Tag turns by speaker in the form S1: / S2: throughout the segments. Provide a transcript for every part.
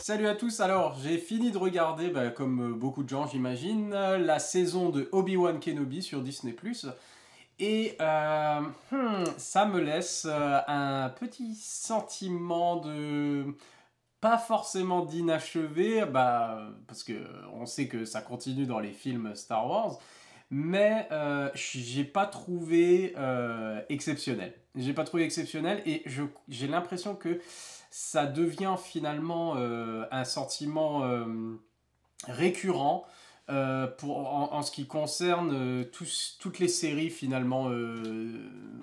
S1: Salut à tous, alors j'ai fini de regarder, comme beaucoup de gens j'imagine, la saison de Obi-Wan Kenobi sur Disney+. Et ça me laisse un petit sentiment de... pas forcément d'inachevé, parce que on sait que ça continue dans les films Star Wars, mais j'ai pas trouvé exceptionnel. J'ai pas trouvé exceptionnel et j'ai l'impression que ça devient finalement un sentiment récurrent en ce qui concerne toutes les séries finalement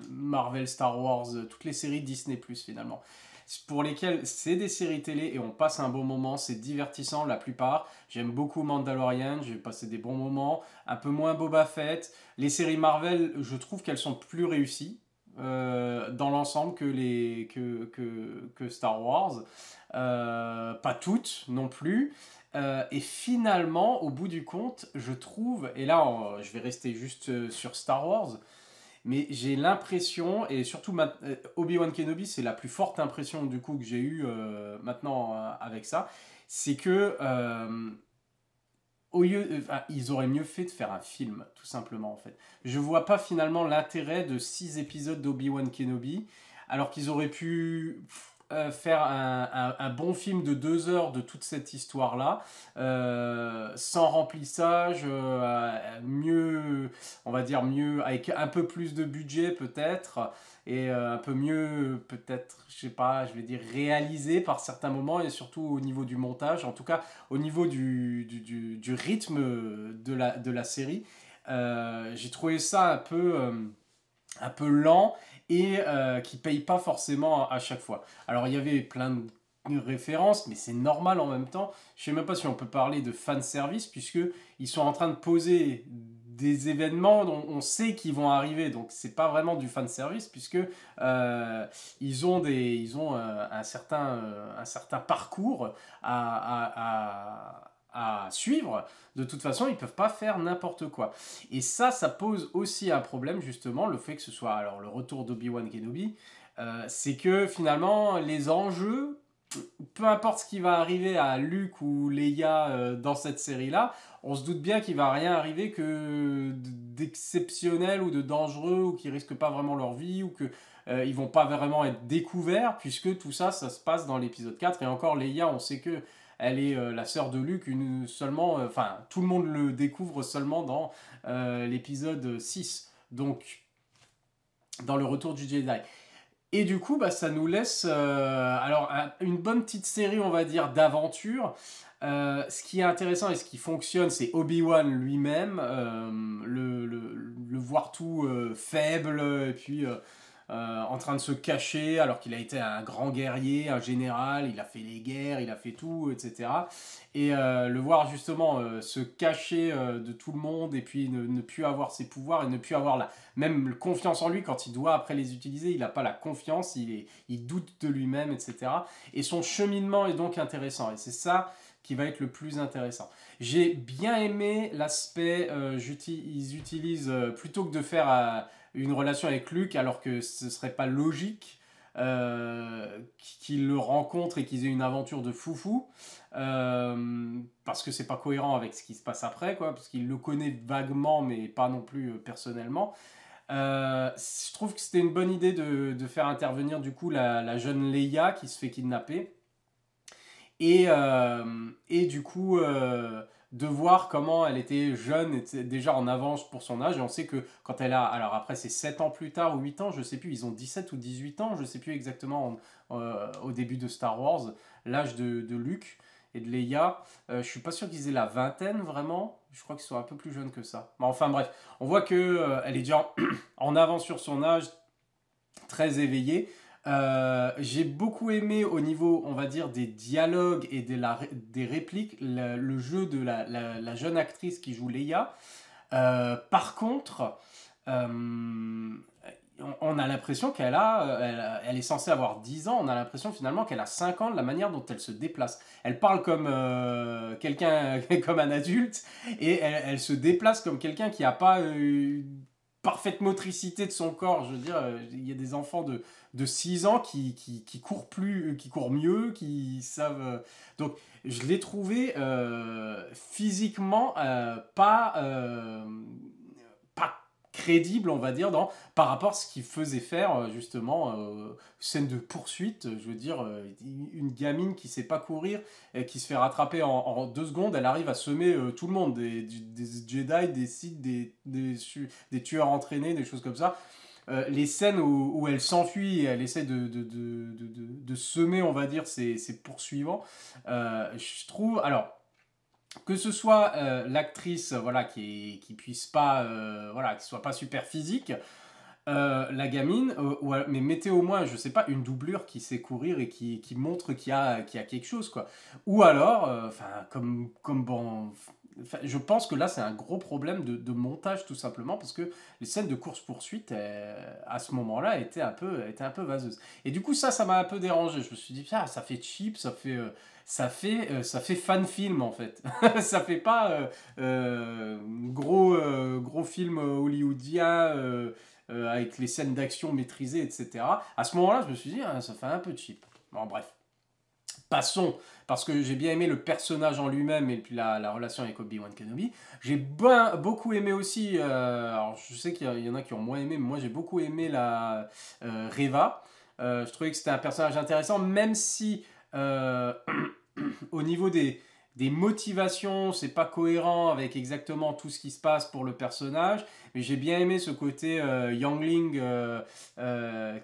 S1: Marvel, Star Wars, toutes les séries Disney+, finalement. Pour lesquelles c'est des séries télé et on passe un bon moment, c'est divertissant la plupart. J'aime beaucoup Mandalorian, j'ai passé des bons moments, un peu moins Boba Fett. Les séries Marvel, je trouve qu'elles sont plus réussies dans l'ensemble que Star Wars. Pas toutes non plus. Et finalement, au bout du compte, je trouve, et là je vais rester juste sur Star Wars, mais j'ai l'impression, et surtout Obi-Wan Kenobi, c'est la plus forte impression du coup que j'ai eue maintenant avec ça, c'est que ils auraient mieux fait de faire un film, tout simplement en fait. Je vois pas finalement l'intérêt de 6 épisodes d'Obi-Wan Kenobi, alors qu'ils auraient pu faire un bon film de 2 heures de toute cette histoire-là, sans remplissage, mieux, on va dire mieux, avec un peu plus de budget peut-être, et un peu mieux peut-être, je sais pas, je vais dire réalisé par certains moments, et surtout au niveau du montage, en tout cas au niveau du rythme de la série. J'ai trouvé ça un peu lent et qui paye pas forcément à chaque fois. Alors il y avait plein de références, mais c'est normal en même temps. Je sais même pas si on peut parler de fan service puisque ils sont en train de poser des événements dont on sait qu'ils vont arriver, donc c'est pas vraiment du fan service puisque ils ont un certain parcours à suivre. De toute façon, ils peuvent pas faire n'importe quoi. Et ça pose aussi un problème, justement, le fait que ce soit alors le retour d'Obi-Wan Kenobi, c'est que finalement, les enjeux, peu importe ce qui va arriver à Luke ou Leia dans cette série-là, on se doute bien qu'il va rien arriver que d'exceptionnel ou de dangereux ou qui risquent pas vraiment leur vie ou que ils vont pas vraiment être découverts puisque tout ça, ça se passe dans l'épisode 4 et encore Leia, on sait que elle est la sœur de Luke, seulement, tout le monde le découvre seulement dans l'épisode 6, donc dans le retour du Jedi. Et du coup, ça nous laisse une bonne petite série, on va dire, d'aventure. Ce qui est intéressant et ce qui fonctionne, c'est Obi-Wan lui-même, le voir tout faible, et puis en train de se cacher alors qu'il a été un grand guerrier, un général, il a fait les guerres, il a fait tout, etc. Et le voir justement se cacher de tout le monde et puis ne plus avoir ses pouvoirs et ne plus avoir même confiance en lui quand il doit après les utiliser, il n'a pas la confiance, il doute de lui-même, etc. Et son cheminement est donc intéressant et c'est ça qui va être le plus intéressant. J'ai bien aimé l'aspect, ils utilisent, plutôt que de faire une relation avec Luke alors que ce serait pas logique qu'ils le rencontrent et qu'ils aient une aventure de foufou parce que c'est pas cohérent avec ce qui se passe après quoi, parce qu'il le connaît vaguement mais pas non plus personnellement. Je trouve que c'était une bonne idée de faire intervenir du coup la jeune Leia qui se fait kidnapper et du coup de voir comment elle était jeune, était déjà en avance pour son âge. Et on sait que quand elle a... Alors après, c'est 7 ans plus tard ou 8 ans, je sais plus, ils ont 17 ou 18 ans, je sais plus exactement au début de Star Wars, l'âge de Luke et de Leia. Je suis pas sûr qu'ils aient la vingtaine vraiment, je crois qu'ils sont un peu plus jeunes que ça. Mais enfin bref, on voit que elle est déjà en avance sur son âge, très éveillée. J'ai beaucoup aimé au niveau, on va dire, des dialogues et des répliques, le jeu de la jeune actrice qui joue Leia. Par contre, on a l'impression elle est censée avoir 10 ans, on a l'impression finalement qu'elle a 5 ans de la manière dont elle se déplace. Elle parle comme quelqu'un, comme un adulte, et elle se déplace comme quelqu'un qui n'a pas parfaite motricité de son corps. Je veux dire, il y a des enfants de 6 ans qui courent qui courent mieux, qui savent... donc, je l'ai trouvé physiquement pas crédible, on va dire, par rapport à ce qu'il faisait faire, justement, scène de poursuite. Je veux dire, une gamine qui sait pas courir, et qui se fait rattraper en 2 secondes, elle arrive à semer tout le monde, des Jedi, des Sith, des tueurs entraînés, des choses comme ça. Les scènes où elle s'enfuit et elle essaie de semer, on va dire, ses poursuivants, je trouve... Alors, que ce soit l'actrice, voilà, qui puisse pas, voilà, qui soit pas super physique, la gamine, mais mettez au moins, je sais pas, une doublure qui sait courir et qui montre qu'il y a quelque chose, quoi. Ou alors, enfin, bon, je pense que là, c'est un gros problème de montage, tout simplement, parce que les scènes de course-poursuite, à ce moment-là, étaient un peu vaseuses. Et du coup, ça m'a un peu dérangé. Je me suis dit, ah, ça fait cheap, ça fait fan film, en fait. Ça fait pas gros film hollywoodien avec les scènes d'action maîtrisées, etc. À ce moment-là, je me suis dit, ah, ça fait un peu cheap. Bon, bref. Passons, parce que j'ai bien aimé le personnage en lui-même et puis la relation avec Obi-Wan Kenobi. J'ai beaucoup aimé aussi, alors je sais qu'il y en a qui ont moins aimé, mais moi j'ai beaucoup aimé la Reva. Je trouvais que c'était un personnage intéressant, même si au niveau des motivations, c'est pas cohérent avec exactement tout ce qui se passe pour le personnage, mais j'ai bien aimé ce côté Youngling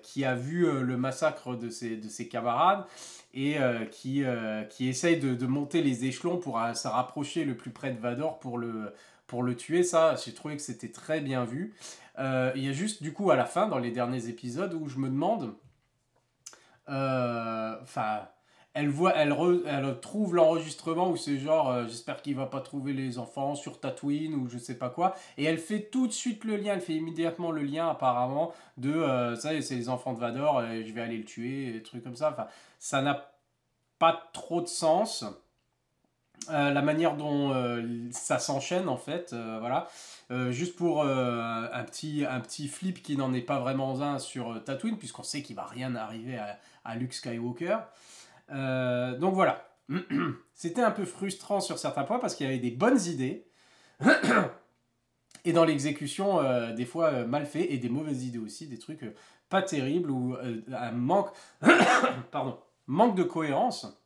S1: qui a vu le massacre de ses camarades et qui essaye de monter les échelons pour se rapprocher le plus près de Vador pour le tuer. Ça, j'ai trouvé que c'était très bien vu. Il y a juste du coup à la fin, dans les derniers épisodes, où je me demande... Enfin... elle trouve l'enregistrement où c'est genre j'espère qu'il va pas trouver les enfants sur Tatooine ou je sais pas quoi, et elle fait tout de suite le lien, elle fait immédiatement le lien apparemment de ça c'est les enfants de Vador, je vais aller le tuer, des trucs comme ça. Enfin, ça n'a pas trop de sens. La manière dont ça s'enchaîne en fait, voilà. Juste pour un petit flip qui n'en est pas vraiment un sur Tatooine, puisqu'on sait qu'il va rien arriver à Luke Skywalker. Donc voilà, c'était un peu frustrant sur certains points parce qu'il y avait des bonnes idées et dans l'exécution des fois mal fait, et des mauvaises idées aussi, des trucs pas terribles ou un pardon, manque de cohérence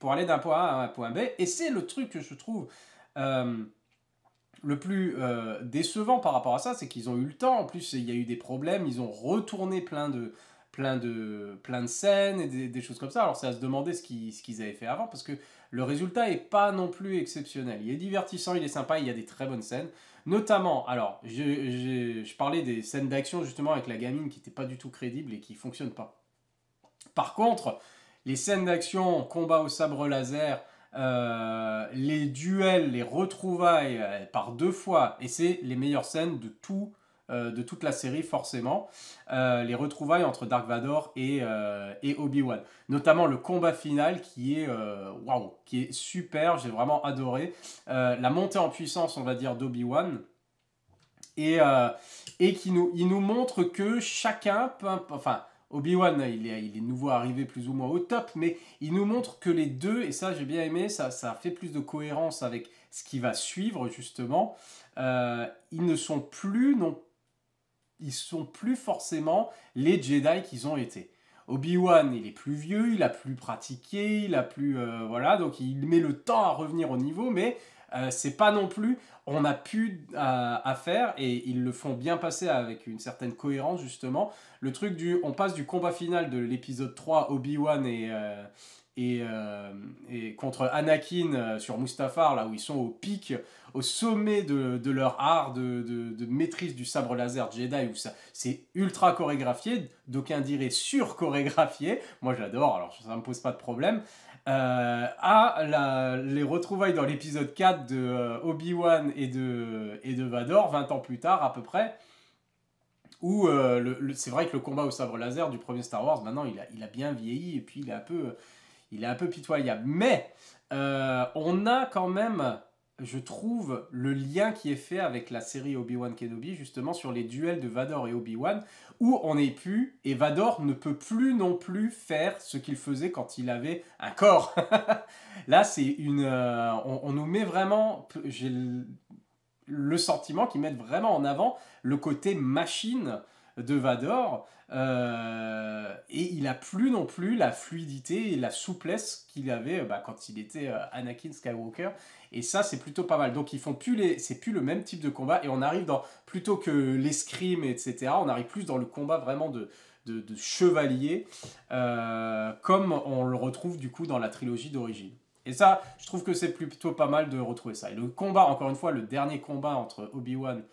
S1: pour aller d'un point A à un point B. Et c'est le truc que je trouve le plus décevant par rapport à ça, c'est qu'ils ont eu le temps. En plus, il y a eu des problèmes, ils ont retourné plein de scènes et des choses comme ça. Alors c'est à se demander ce qu'ils avaient fait avant, parce que le résultat est pas non plus exceptionnel. Il est divertissant, il est sympa, il y a des très bonnes scènes. Notamment, alors, je parlais des scènes d'action justement avec la gamine qui n'était pas du tout crédible et qui ne fonctionne pas. Par contre, les scènes d'action, combat au sabre laser, les duels, les retrouvailles par 2 fois, et c'est les meilleures scènes de toute la série forcément, les retrouvailles entre Dark Vador et Obi-Wan. Notamment le combat final qui est waouh, qui est super, j'ai vraiment adoré. La montée en puissance, on va dire, d'Obi-Wan. Et il nous montre que chacun peut... Enfin, Obi-Wan, il est nouveau arrivé plus ou moins au top, mais il nous montre que les deux, et ça j'ai bien aimé, ça fait plus de cohérence avec ce qui va suivre justement. Ils ne sont plus, non, ils sont plus forcément les Jedi qu'ils ont été. Obi-Wan, il est plus vieux, il a plus pratiqué, il a plus... voilà, donc il met le temps à revenir au niveau, mais c'est pas non plus... On a pu à faire, et ils le font bien passer avec une certaine cohérence, justement. Le truc on passe du combat final de l'épisode 3, Obi-Wan et contre Anakin sur Mustafar, là où ils sont au pic, au sommet de leur art de maîtrise du sabre laser Jedi, où c'est ultra chorégraphié, d'aucuns diraient sur-chorégraphié. Moi j'adore, alors ça me pose pas de problème. Les retrouvailles dans l'épisode 4 de Obi-Wan et de Vador, 20 ans plus tard à peu près, où c'est vrai que le combat au sabre laser du premier Star Wars, maintenant il a bien vieilli, et puis il est un peu pitoyable. Mais on a quand même je trouve le lien qui est fait avec la série Obi-Wan Kenobi, justement sur les duels de Vador et Obi-Wan, où on n'est plus, et Vador ne peut plus non plus faire ce qu'il faisait quand il avait un corps. Là, c'est on nous met vraiment, j'ai le sentiment qu'ils mettent vraiment en avant le côté machine de Vador, et il a plus non plus la fluidité et la souplesse qu'il avait quand il était Anakin Skywalker, et ça c'est plutôt pas mal. Donc ils font plus c'est plus le même type de combat, et on arrive dans, plutôt que l'escrime etc., on arrive plus dans le combat vraiment de chevalier, comme on le retrouve du coup dans la trilogie d'origine. Et ça, je trouve que c'est plutôt pas mal de retrouver ça. Et le combat, encore une fois, le dernier combat entre Obi-Wan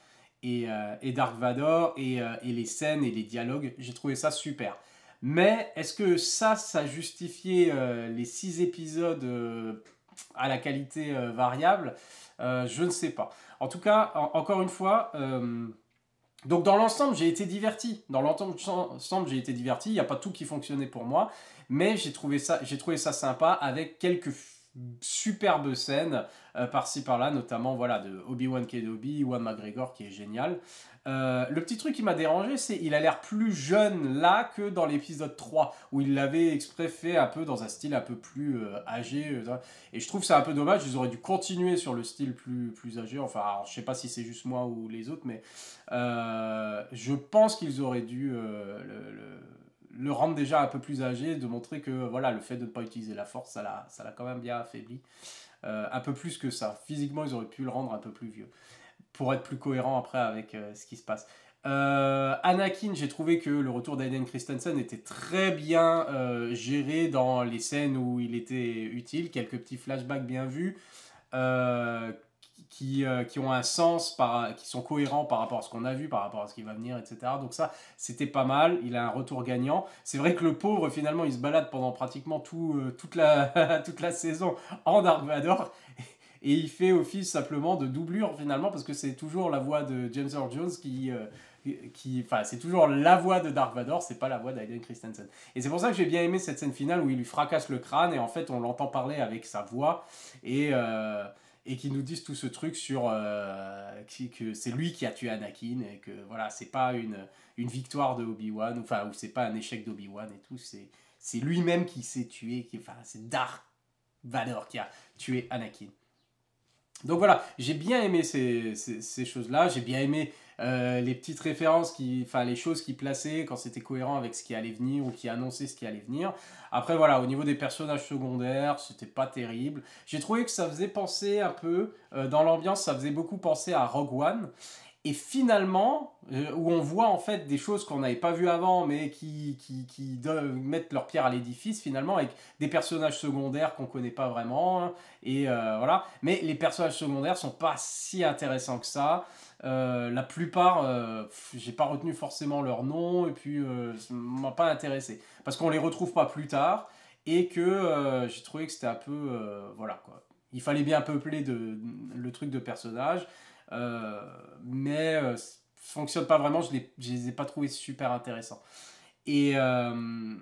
S1: et Dark Vador, et les scènes et les dialogues, j'ai trouvé ça super. Mais est-ce que ça justifiait les 6 épisodes à la qualité variable? Je ne sais pas. En tout cas, encore une fois, donc dans l'ensemble, j'ai été diverti. Dans l'ensemble, j'ai été diverti. Il n'y a pas tout qui fonctionnait pour moi, mais j'ai trouvé ça sympa, avec quelques superbes scènes par-ci par-là, notamment voilà, de Obi-Wan Kenobi, Ewan McGregor qui est génial. Le petit truc qui m'a dérangé, c'est qu'il a l'air plus jeune là que dans l'épisode 3, où il l'avait exprès fait un peu dans un style un peu plus âgé. Et je trouve que c'est un peu dommage, ils auraient dû continuer sur le style plus âgé. Enfin, alors, je sais pas si c'est juste moi ou les autres, mais je pense qu'ils auraient dû le rendre déjà un peu plus âgé, de montrer que voilà, le fait de ne pas utiliser la force, ça l'a quand même bien affaibli. Un peu plus que ça. Physiquement, ils auraient pu le rendre un peu plus vieux, pour être plus cohérent après avec ce qui se passe. Anakin, j'ai trouvé que le retour d'Aiden Christensen était très bien géré dans les scènes où il était utile, quelques petits flashbacks bien vus, euh, qui ont un sens, qui sont cohérents par rapport à ce qu'on a vu, par rapport à ce qui va venir, etc. Donc ça, c'était pas mal, il a un retour gagnant. C'est vrai que le pauvre, finalement, il se balade pendant pratiquement toute la saison en Dark Vador, et il fait office simplement de doublure finalement, parce que c'est toujours la voix de James Earl Jones enfin, c'est toujours la voix de Dark Vador, c'est pas la voix d'Aiden Christensen. Et c'est pour ça que j'ai bien aimé cette scène finale où il lui fracasse le crâne, et en fait on l'entend parler avec sa voix, et qui nous disent tout ce truc sur que c'est lui qui a tué Anakin, et que voilà, c'est pas une victoire de Obi-Wan, enfin, ou c'est pas un échec d'Obi-Wan et tout, c'est lui-même qui s'est tué, enfin, c'est Dark Vador qui a tué Anakin. Donc voilà, j'ai bien aimé ces choses-là, j'ai bien aimé les petites références, enfin les choses qui plaçaient quand c'était cohérent avec ce qui allait venir, ou qui annonçaient ce qui allait venir. Après voilà, au niveau des personnages secondaires, c'était pas terrible. J'ai trouvé que ça faisait penser un peu, dans l'ambiance, ça faisait beaucoup penser à Rogue One. Et finalement, où on voit en fait des choses qu'on n'avait pas vues avant, mais qui doivent mettre leur pierre à l'édifice finalement, avec des personnages secondaires qu'on connaît pas vraiment, hein, et voilà. Mais les personnages secondaires sont pas si intéressants que ça. La plupart, j'ai pas retenu forcément leur nom, et puis ça m'a pas intéressé, parce qu'on les retrouve pas plus tard, et que j'ai trouvé que c'était un peu voilà quoi. Il fallait bien peupler le truc de personnages. Mais fonctionne pas vraiment, je les ai pas trouvés super intéressants. Et, euh,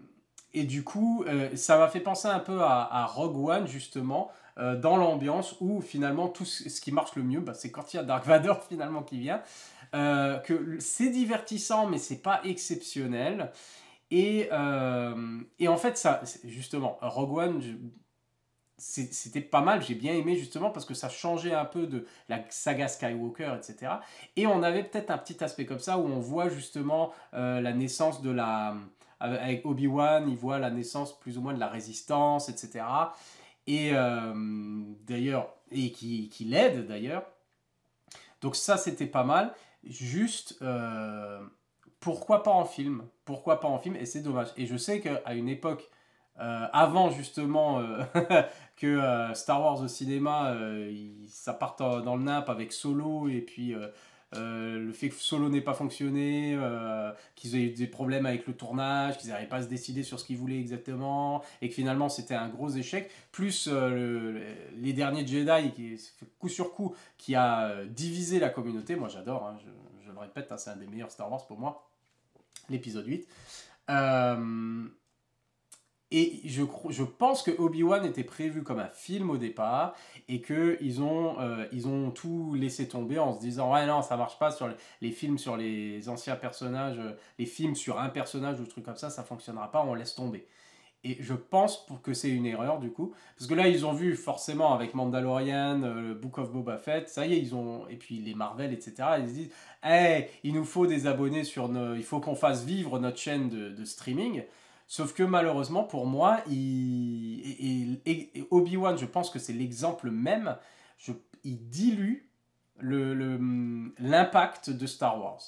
S1: et du coup, ça m'a fait penser un peu à Rogue One, justement, dans l'ambiance où finalement tout ce qui marche le mieux, c'est quand il y a Dark Vador finalement qui vient. Que c'est divertissant, mais c'est pas exceptionnel. Et en fait, ça, justement, Rogue One, c'était pas mal, j'ai bien aimé justement parce que ça changeait un peu de la saga Skywalker, etc. Et on avait peut-être un petit aspect comme ça où on voit justement la naissance de la... Avec Obi-Wan, il voit la naissance plus ou moins de la résistance, etc. Et d'ailleurs, et qui l'aide d'ailleurs. Donc ça, c'était pas mal. Juste, pourquoi pas en film? Pourquoi pas en film? Et c'est dommage. Et je sais qu'à une époque, avant justement que Star Wars au cinéma, ça parte dans le nappe avec Solo, et puis le fait que Solo n'ait pas fonctionné, qu'ils aient eu des problèmes avec le tournage, qu'ils n'arrivaient pas à se décider sur ce qu'ils voulaient exactement, et que finalement c'était un gros échec, plus les derniers Jedi, coup sur coup, qui a divisé la communauté. Moi j'adore, hein, je le répète, hein, c'est un des meilleurs Star Wars pour moi, l'épisode 8. Euh, Et je pense que Obi-Wan était prévu comme un film au départ et qu'ils ont tout laissé tomber en se disant ouais non ça marche pas sur les films sur les anciens personnages, les films sur un personnage ou des trucs comme ça fonctionnera pas, on laisse tomber. Et je pense pour que c'est une erreur du coup, parce que là ils ont vu forcément avec Mandalorian, Book of Boba Fett, ça y est ils ont et puis les Marvel etc. Ils se disent hey il nous faut des abonnés il faut qu'on fasse vivre notre chaîne de streaming. Sauf que malheureusement pour moi, et Obi-Wan, je pense que c'est l'exemple même, il dilue l'impact de Star Wars.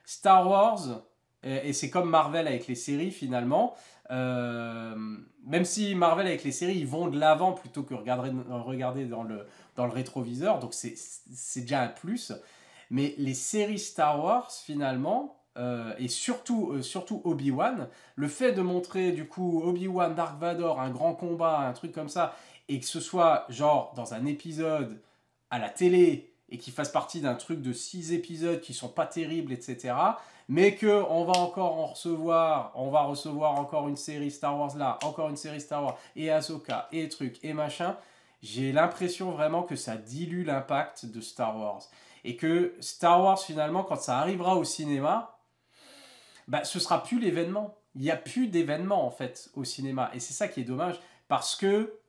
S1: Star Wars, et c'est comme Marvel avec les séries finalement, même si Marvel avec les séries, ils vont de l'avant plutôt que regarder dans le rétroviseur, donc c'est déjà un plus. Mais les séries Star Wars, finalement, et surtout Obi-Wan, le fait de montrer du coup Obi-Wan, Dark Vador, un grand combat, un truc comme ça, et que ce soit genre dans un épisode à la télé, et qu'il fasse partie d'un truc de 6 épisodes qui sont pas terribles, etc., mais que on va recevoir encore une série Star Wars là, encore une série Star Wars, et Ahsoka, et trucs, et machin, j'ai l'impression vraiment que ça dilue l'impact de Star Wars. Et que Star Wars, finalement, quand ça arrivera au cinéma, bah, ce sera plus l'événement. Il n'y a plus d'événement, en fait, au cinéma. Et c'est ça qui est dommage, parce que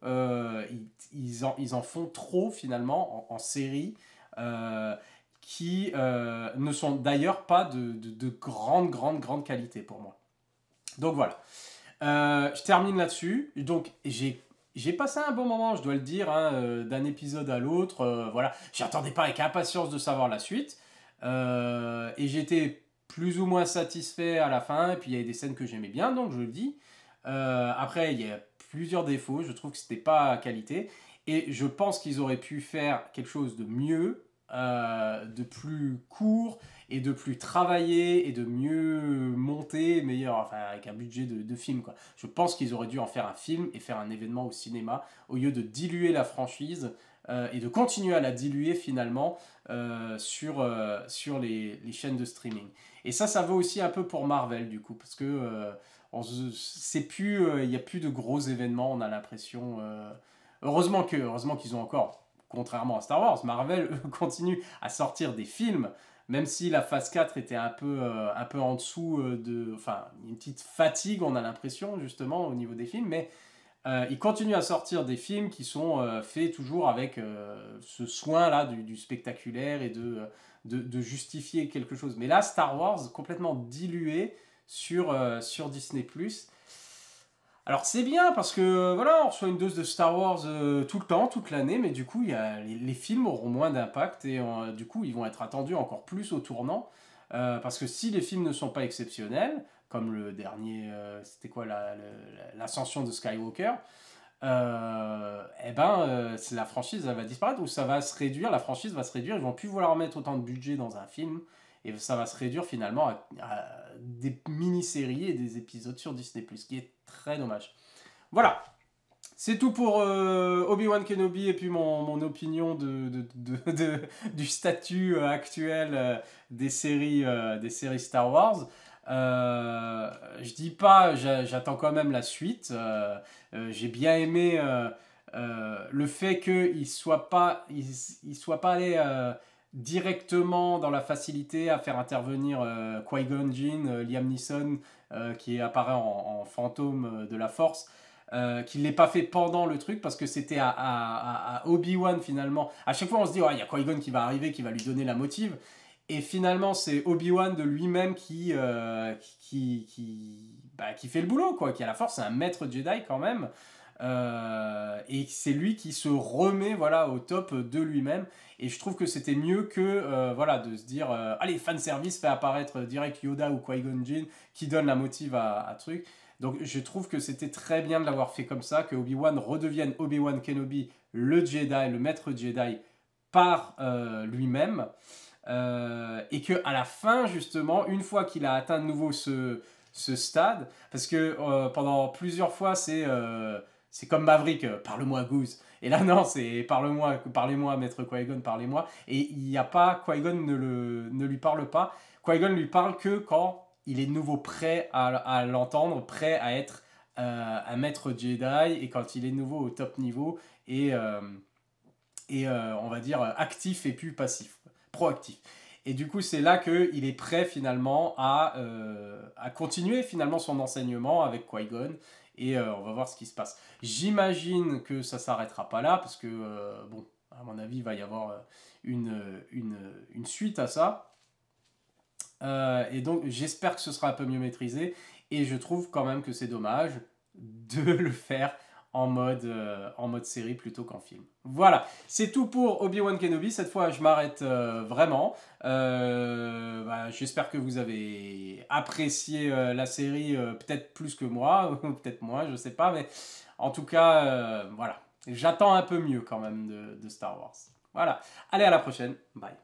S1: ils en font trop, finalement, en série, qui ne sont d'ailleurs pas de grande qualité, pour moi. Donc, voilà. Je termine là-dessus. Donc, j'ai passé un bon moment, je dois le dire, hein, d'un épisode à l'autre. Voilà, j'attendais pas avec impatience de savoir la suite. Et j'étais plus ou moins satisfait à la fin. Et puis il y avait des scènes que j'aimais bien, donc je le dis. Après, il y a plusieurs défauts. Je trouve que c'était pas qualité. Et je pense qu'ils auraient pu faire quelque chose de mieux, de plus court et de plus travaillé et de mieux monté, meilleur, enfin avec un budget de film quoi. Je pense qu'ils auraient dû en faire un film et faire un événement au cinéma au lieu de diluer la franchise et de continuer à la diluer finalement sur les chaînes de streaming. Et ça vaut aussi un peu pour Marvel du coup parce que c'est plus, il n'y a plus de gros événements, on a l'impression. Heureusement qu'ils ont encore contrairement à Star Wars, Marvel continue à sortir des films, même si la phase 4 était un peu en dessous enfin, une petite fatigue, on a l'impression, justement, au niveau des films, mais ils continuent à sortir des films qui sont faits toujours avec ce soin-là du spectaculaire et de justifier quelque chose. Mais là, Star Wars, complètement dilué sur Disney+. Alors c'est bien parce que voilà, on reçoit une dose de Star Wars tout le temps, toute l'année, mais du coup les films auront moins d'impact et du coup ils vont être attendus encore plus au tournant parce que si les films ne sont pas exceptionnels, comme le dernier, c'était quoi l'ascension de Skywalker, la franchise elle va disparaître ou ça va se réduire, la franchise va se réduire, ils vont plus vouloir mettre autant de budget dans un film et ça va se réduire finalement à des mini-séries et des épisodes sur Disney+, ce qui est très dommage. Voilà, c'est tout pour Obi-Wan Kenobi et puis mon opinion du statut actuel des séries Star Wars. Je dis pas, j'attends quand même la suite. J'ai bien aimé le fait qu'il ne soit pas allé directement dans la facilité à faire intervenir Qui-Gon Jinn, Liam Neeson, qui apparaît en fantôme de la Force. Qu'il ne l'ait pas fait pendant le truc parce que c'était à Obi-Wan finalement. À chaque fois on se dit il y a Qui-Gon qui va arriver, qui va lui donner la motive. Et finalement c'est Obi-Wan de lui-même qui fait le boulot, quoi, qui à la force c'est un maître Jedi quand même. Et c'est lui qui se remet voilà, au top de lui-même. Et je trouve que c'était mieux que voilà, de se dire allez, fanservice, fait apparaître direct Yoda ou Qui-Gon Jinn qui donne la motive à truc. Donc je trouve que c'était très bien de l'avoir fait comme ça, que Obi-Wan redevienne Obi-Wan Kenobi, le Jedi, le maître Jedi, par lui-même. Et que à la fin, justement, une fois qu'il a atteint de nouveau ce stade, parce que pendant plusieurs fois, c'est comme Maverick, parle-moi Goose. Et là, non, c'est parlez-moi, maître Qui-Gon, parlez-moi. Et il n'y a pas, Qui-Gon ne lui parle pas. Qui-Gon lui parle que quand il est de nouveau prêt à l'entendre, prêt à être un maître Jedi, et quand il est de nouveau au top niveau, et on va dire actif et plus passif, proactif. Et du coup, c'est là qu'il est prêt finalement à continuer finalement son enseignement avec Qui-Gon. Et on va voir ce qui se passe. J'imagine que ça s'arrêtera pas là, parce que, bon, à mon avis, il va y avoir une suite à ça. Et donc, j'espère que ce sera un peu mieux maîtrisé. Et je trouve quand même que c'est dommage de le faire en mode série plutôt qu'en film. Voilà, c'est tout pour Obi-Wan Kenobi. Cette fois, je m'arrête vraiment. J'espère que vous avez apprécié la série, peut-être plus que moi, ou peut-être moins, je sais pas. Mais en tout cas, voilà. J'attends un peu mieux quand même de Star Wars. Voilà, allez, à la prochaine. Bye.